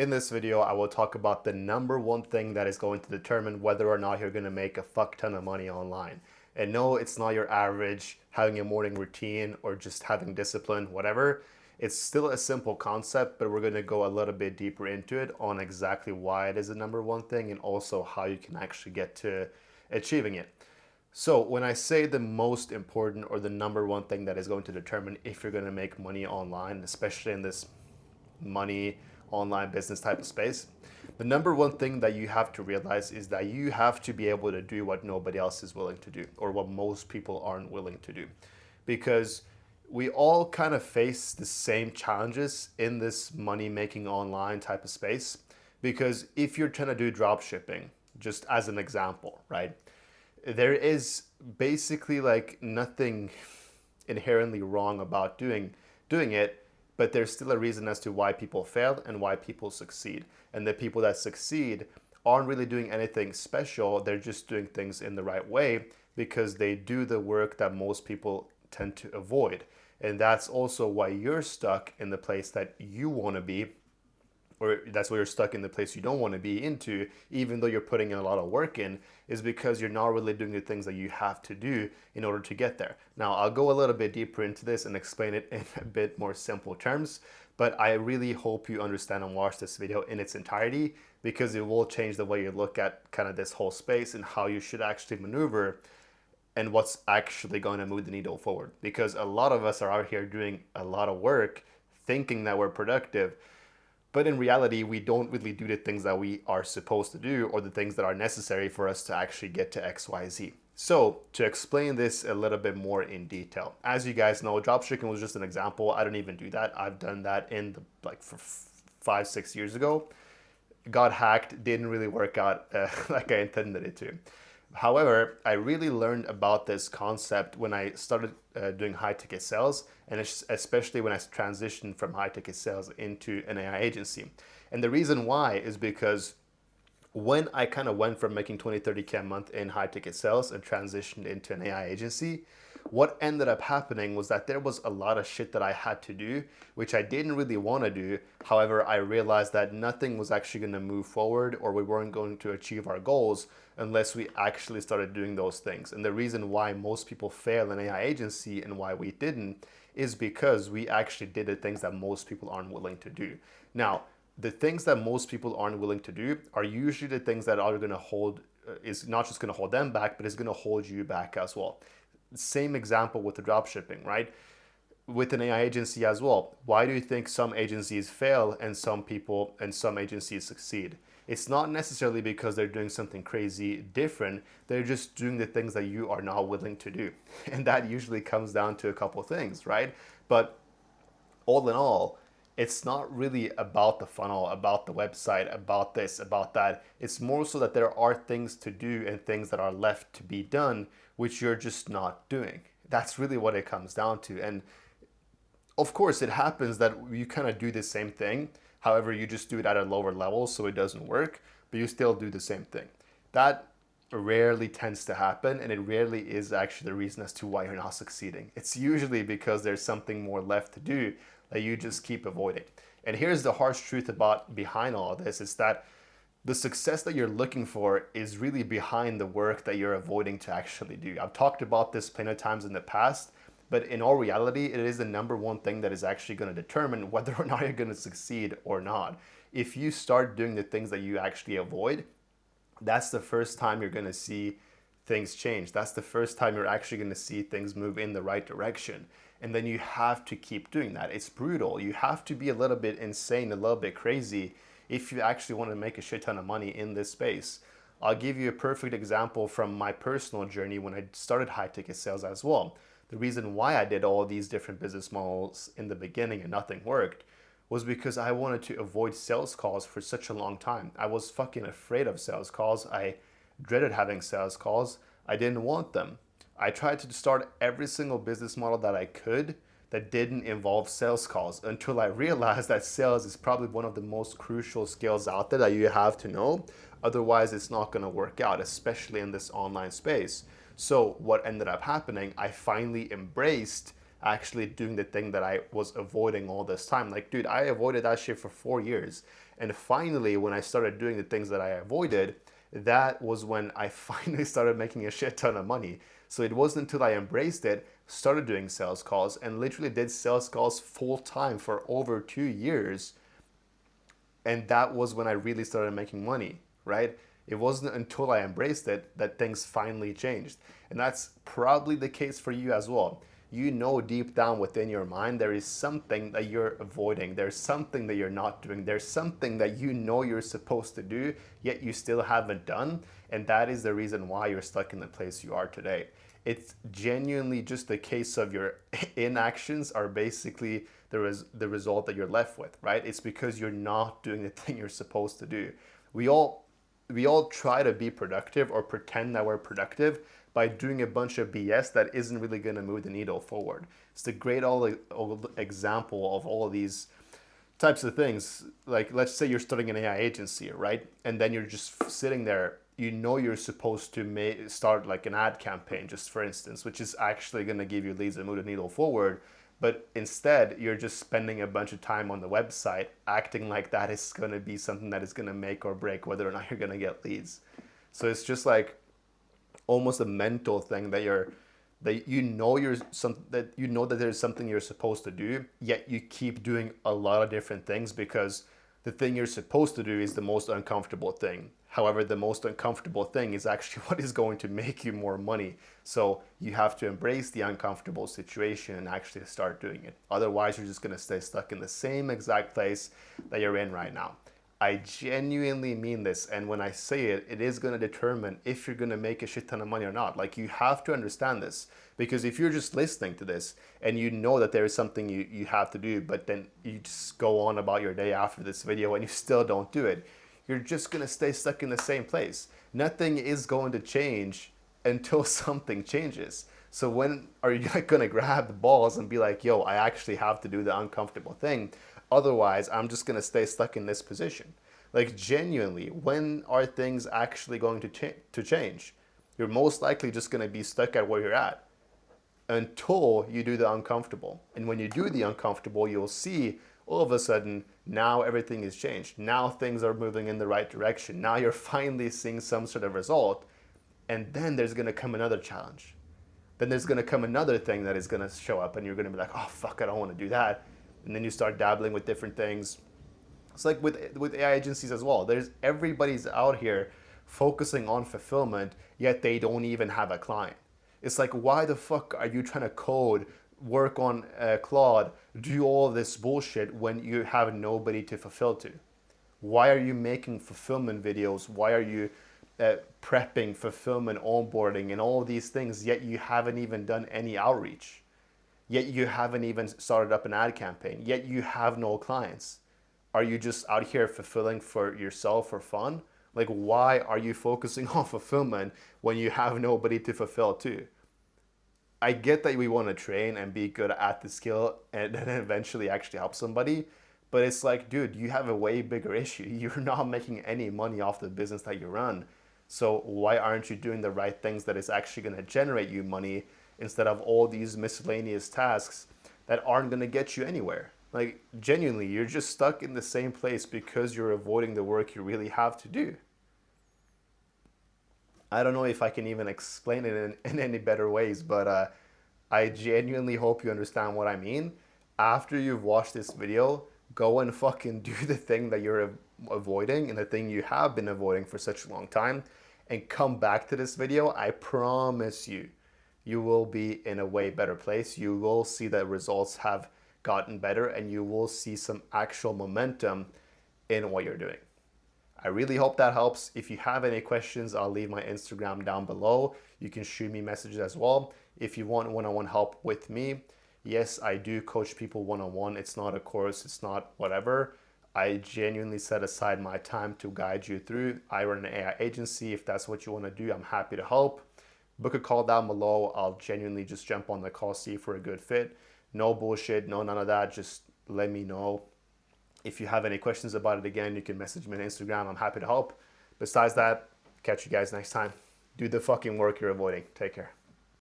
In this video, I will talk about the number one thing that is going to determine whether or not you're going to make a fuck ton of money online. And no, it's not your average having a morning routine or just having discipline, whatever. It's still a simple concept, but we're going to go a little bit deeper into it on exactly why it is the number one thing and also how you can actually get to achieving it. So, when I say the most important or the number one thing that is going to determine if you're going to make money online, especially in this money online business type of space, the number one thing that you have to realize is that you have to be able to do what nobody else is willing to do or what most people aren't willing to do, because we all kind of face the same challenges in this money making online type of space. Because if you're trying to do drop shipping, just as an example, right, there is basically like nothing inherently wrong about doing it, but there's still a reason as to why people fail and why people succeed. And the people that succeed aren't really doing anything special. They're just doing things in the right way because they do the work that most people tend to avoid. And that's also why you're stuck in the place that you want to be, or that's why you're stuck in the place you don't want to be into, even though you're putting in a lot of work in, is because you're not really doing the things that you have to do in order to get there. Now, I'll go a little bit deeper into this and explain it in a bit more simple terms, but I really hope you understand and watch this video in its entirety, because it will change the way you look at kind of this whole space and how you should actually maneuver and what's actually going to move the needle forward. Because a lot of us are out here doing a lot of work thinking that we're productive, but in reality, we don't really do the things that we are supposed to do or the things that are necessary for us to actually get to XYZ. So, to explain this a little bit more in detail, as you guys know, dropshipping was just an example. I don't even do that. I've done that in the for 5-6 years ago. Got hacked, didn't really work out like I intended it to. However, I really learned about this concept when I started doing high ticket sales, and especially when I transitioned from high ticket sales into an AI agency. And the reason why is because when I kind of went from making 20, 30K a month in high ticket sales and transitioned into an AI agency, what ended up happening was that there was a lot of shit that I had to do, which I didn't really want to do. However, I realized that nothing was actually going to move forward, or we weren't going to achieve our goals unless we actually started doing those things. And the reason why most people fail in AI agency and why we didn't is because we actually did the things that most people aren't willing to do. Now, the things that most people aren't willing to do are usually the things that are going to hold, is not just going to hold them back, but it's going to hold you back as well. Same example with the drop shipping, right? With an AI agency as well. Why do you think some agencies fail and some agencies succeed? It's not necessarily because they're doing something crazy different. They're just doing the things that you are not willing to do. And that usually comes down to a couple things, right? But all in all, it's not really about the funnel, about the website, about this, about that. It's more so that there are things to do and things that are left to be done, which you're just not doing. That's really what it comes down to. And of course, it happens that you kind of do the same thing. However, you just do it at a lower level, so it doesn't work, but you still do the same thing. That rarely tends to happen, and it rarely is actually the reason as to why you're not succeeding. It's usually because there's something more left to do that you just keep avoiding. And here's the harsh truth about behind all of this, is that the success that you're looking for is really behind the work that you're avoiding to actually do. I've talked about this plenty of times in the past, but in all reality, it is the number one thing that is actually going to determine whether or not you're going to succeed or not. If you start doing the things that you actually avoid, that's the first time you're going to see things change. That's the first time you're actually going to see things move in the right direction. And then you have to keep doing that. It's brutal. You have to be a little bit insane, a little bit crazy if you actually want to make a shit ton of money in this space. I'll give you a perfect example from my personal journey when I started high ticket sales as well. The reason why I did all these different business models in the beginning and nothing worked was because I wanted to avoid sales calls for such a long time. I was fucking afraid of sales calls. I dreaded having sales calls. I didn't want them. I tried to start every single business model that I could that didn't involve sales calls, until I realized that sales is probably one of the most crucial skills out there that you have to know. Otherwise, it's not going to work out, especially in this online space. So what ended up happening, I finally embraced actually doing the thing that I was avoiding all this time. Like, dude, I avoided that shit for 4 years. And finally, when I started doing the things that I avoided, that was when I finally started making a shit ton of money. So it wasn't until I embraced it, started doing sales calls, and literally did sales calls full time for over 2 years. And that was when I really started making money, right? It wasn't until I embraced it that things finally changed. And that's probably the case for you as well. You know, deep down within your mind, there is something that you're avoiding. There's something that you're not doing. There's something that you know you're supposed to do, yet you still haven't done. And that is the reason why you're stuck in the place you are today. It's genuinely just the case of your inactions are basically the result that you're left with, right? It's because you're not doing the thing you're supposed to do. We all try to be productive or pretend that we're productive by doing a bunch of BS that isn't really going to move the needle forward. It's the great old example of all of these types of things. Like, let's say you're starting an AI agency, right? And then you're just sitting there. You know you're supposed to start like an ad campaign, just for instance, which is actually going to give you leads and move the needle forward. But instead, you're just spending a bunch of time on the website acting like that is going to be something that is going to make or break whether or not you're going to get leads. So it's just like almost a mental thing that you know that there's something you're supposed to do, yet you keep doing a lot of different things because the thing you're supposed to do is the most uncomfortable thing. However, the most uncomfortable thing is actually what is going to make you more money. So you have to embrace the uncomfortable situation and actually start doing it. Otherwise, you're just going to stay stuck in the same exact place that you're in right now. I genuinely mean this, and when I say it, it is going to determine if you're going to make a shit ton of money or not. Like, you have to understand this, because if you're just listening to this and you know that there is something you have to do, but then you just go on about your day after this video and you still don't do it, you're just going to stay stuck in the same place. Nothing is going to change until something changes. So when are you going to grab the balls and be like, yo, I actually have to do the uncomfortable thing? Otherwise, I'm just going to stay stuck in this position. Like, genuinely, when are things actually going to change? You're most likely just going to be stuck at where you're at until you do the uncomfortable. And when you do the uncomfortable, you'll see all of a sudden now everything has changed. Now things are moving in the right direction. Now you're finally seeing some sort of result. And then there's going to come another challenge. Then there's going to come another thing that is going to show up, and you're going to be like, oh, fuck, I don't want to do that. And then you start dabbling with different things. It's like with AI agencies as well. Everybody's out here focusing on fulfillment, yet they don't even have a client. It's like, why the fuck are you trying to code, work on Claude, do all this bullshit when you have nobody to fulfill to? Why are you making fulfillment videos? Why are you prepping fulfillment, onboarding, and all these things, yet you haven't even done any outreach? Yet you haven't even started up an ad campaign, yet you have no clients. Are you just out here fulfilling for yourself for fun? Like, why are you focusing on fulfillment when you have nobody to fulfill to? I get that we want to train and be good at the skill and then eventually actually help somebody, but it's like, dude, you have a way bigger issue. You're not making any money off the business that you run. So why aren't you doing the right things that is actually going to generate you money instead of all these miscellaneous tasks that aren't going to get you anywhere? Like, genuinely, you're just stuck in the same place because you're avoiding the work you really have to do. I don't know if I can even explain it in any better ways, but I genuinely hope you understand what I mean. After you've watched this video, go and fucking do the thing that you're avoiding and the thing you have been avoiding for such a long time, and come back to this video. I promise you will be in a way better place. You will see that results have gotten better, and you will see some actual momentum in what you're doing. I really hope that helps. If you have any questions, I'll leave my Instagram down below. You can shoot me messages as well. If you want one-on-one help with me, yes, I do coach people one-on-one. It's not a course, it's not whatever. I genuinely set aside my time to guide you through. I run an AI agency. If that's what you want to do, I'm happy to help. Book a call down below. I'll genuinely just jump on the call, see if we're a good fit. No bullshit, no none of that. Just let me know. If you have any questions about it, again, you can message me on Instagram. I'm happy to help. Besides that, catch you guys next time. Do the fucking work you're avoiding. Take care.